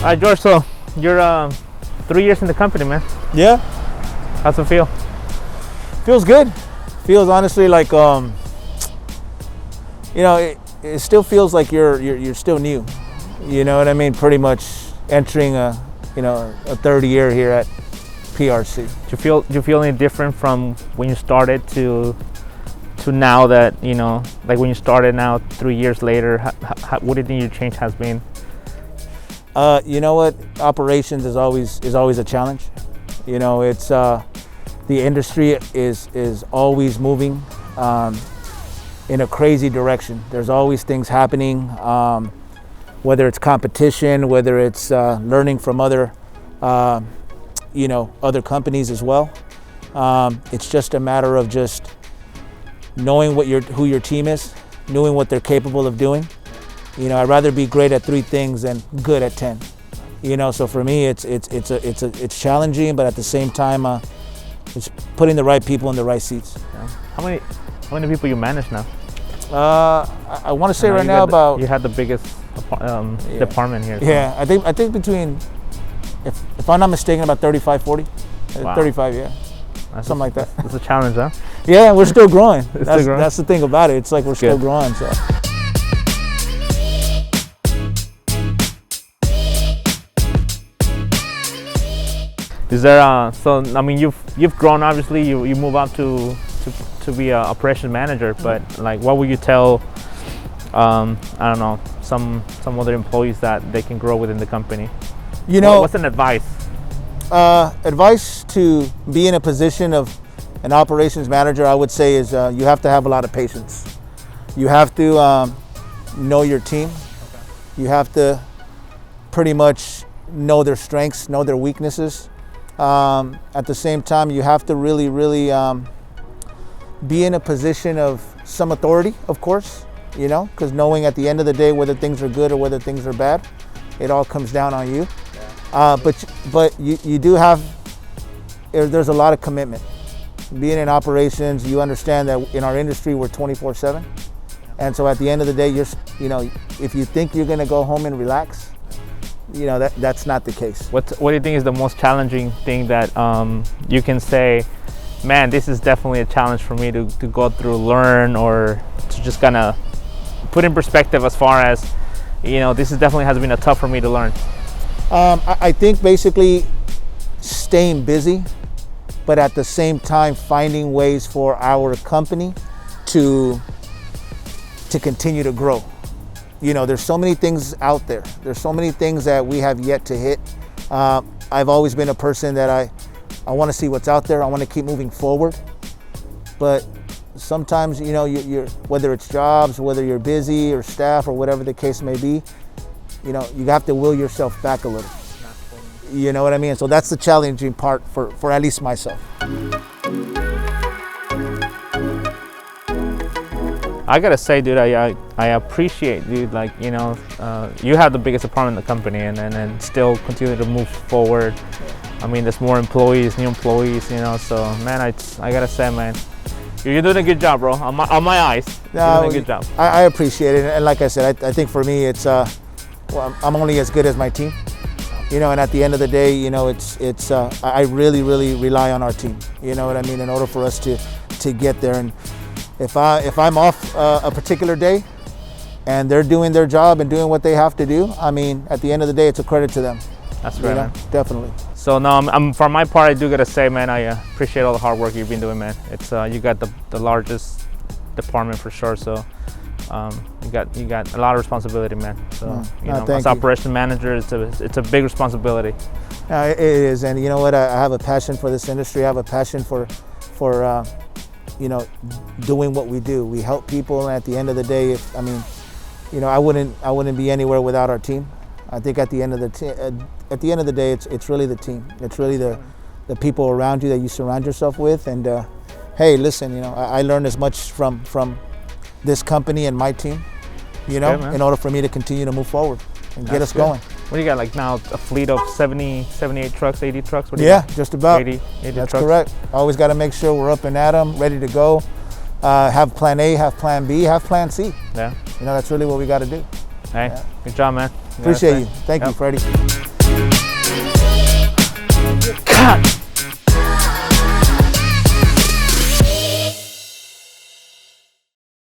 All right, George, so you're 3 years in the company, man. Yeah, How's it feel? feels good. Feels honestly like it still feels like you're still new. You know what I mean? Pretty much entering a third year here at PRC. Do you feel any different from when you started to now that, like when you started now 3 years later, what do you think your change has been? You know what? Operations is always a challenge. It's the industry is always moving in a crazy direction. There's always things happening, whether it's competition, whether it's learning from other companies as well. It's just a matter of just knowing who your team is, knowing what they're capable of doing. I'd rather be great at 3 things than good at 10. So for me, it's challenging, but at the same time, it's putting the right people in the right seats. Yeah. How many people you manage now? I want to say right now you had the biggest department here. So. Yeah, I think between, if I'm not mistaken, about 35, 40. Wow. 35, yeah. Something like that. It's a challenge, huh? Yeah, we're still growing. Still growing. That's the thing about it. It's like we're still growing. So. Is there so I mean you've grown, obviously you move up to be a operations manager, but like what would you tell I don't know, some other employees that they can grow within the company? What's an advice? Advice to be in a position of an operations manager, I would say, is you have to have a lot of patience. You have to know your team. Okay. You have to pretty much know their strengths, know their weaknesses. At the same time, you have to really be in a position of some authority, of course, because knowing at the end of the day whether things are good or whether things are bad, it all comes down on you. Yeah. But you do have, there's a lot of commitment. Being in operations, you understand that in our industry we're 24/7, and so at the end of the day, if you think you're going to go home and relax, that's not the case. What do you think is the most challenging thing that you can say, man, this is definitely a challenge for me to go through, learn, or to just kind of put in perspective as far as, this definitely has been a tough for me to learn? I think basically staying busy, but at the same time finding ways for our company to continue to grow. There's so many things out there. There's so many things that we have yet to hit. I've always been a person that I want to see what's out there. I want to keep moving forward. But sometimes, you're whether it's jobs, whether you're busy or staff or whatever the case may be, you have to will yourself back a little. You know what I mean? So that's the challenging part for at least myself. I gotta say, dude, I appreciate, dude, like, you have the biggest department in the company and still continue to move forward. I mean, there's more employees, new employees, so, man, I gotta say, man, you're doing a good job, bro, on my eyes. You're doing a good job. I appreciate it, and like I said, I think for me, it's, I'm only as good as my team, and at the end of the day, it's I really rely on our team, you know what I mean, in order for us to get there. And if I'm off a particular day and they're doing their job and doing what they have to do, I mean, at the end of the day, it's a credit to them. That's right, man. Definitely. So no, for my part, I do gotta say, man, I appreciate all the hard work you've been doing, man. It's you got the largest department for sure, so you got a lot of responsibility, man. So as operation manager, it's a big responsibility. It is, and you know what? I have a passion for this industry. I have a passion for doing what we do. We help people, and at the end of the day, I wouldn't be anywhere without our team. I think at the end of the day, it's really the team. It's really the people around you that you surround yourself with. And hey, listen, I learned as much from this company and my team, in order for me to continue to move forward and get us going. What do you got, like now, a fleet of 78 trucks, 80 trucks? Just about. 80 That's trucks. Correct. Always got to make sure we're up and at them, ready to go. Have plan A, have plan B, have plan C. Yeah. That's really what we got to do. Hey, good job, man. Appreciate you. Thank you, Freddie. Thank you.